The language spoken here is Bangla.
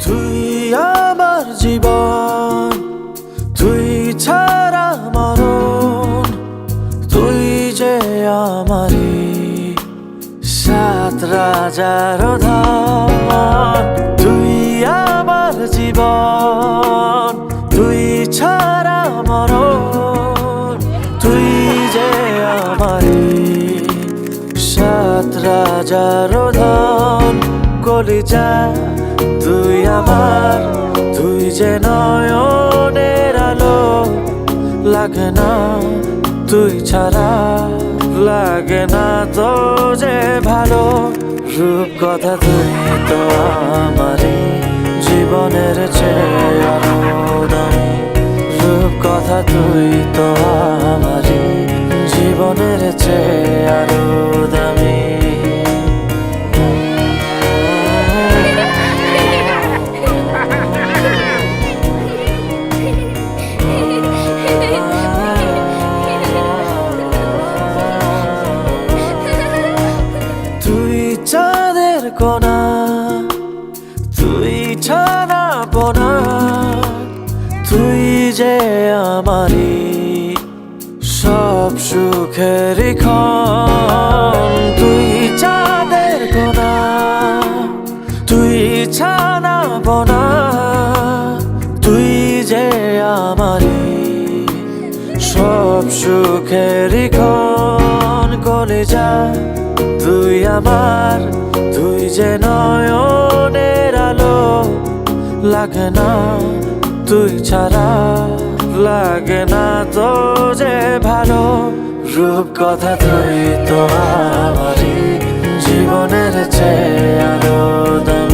তুই আমার জীবন, তুই ছাড়া মরণ, তুই যে আমারি সাত রাজার ধন। তুই আমার জীবন, তুই ছাড়া মরণ, তুই যে আমারি সাত রাজার ধন। কলিজা তুই আমার, তুই যে নয়নের আলো, লাগে না তুই ছাড়া, লাগে না তো যে ভালো। রূপ কথা তুই তো আমারই জীবনের চেয়ে আরো দামি। রূপ কথা তুই তো আমারই জীবনের চেয়ে আরো দামি। তুই চাঁদের কোনা, তুই ছানা পোনা, তুই যে আমারি সব সুখের ক্ষণ। তুই চাঁদের কোনা, তুই ছানা পোনা, তুই যে আমারি সব সুখের ক্ষণ। কলিজা তুই আমার, তুই যে নয়নের আলো, লাগে না তুই ছাড়া, লাগে না তো যে ভালো। রূপ কথা তুই তো আমারই জীবনের চেয়ে আরো দামি।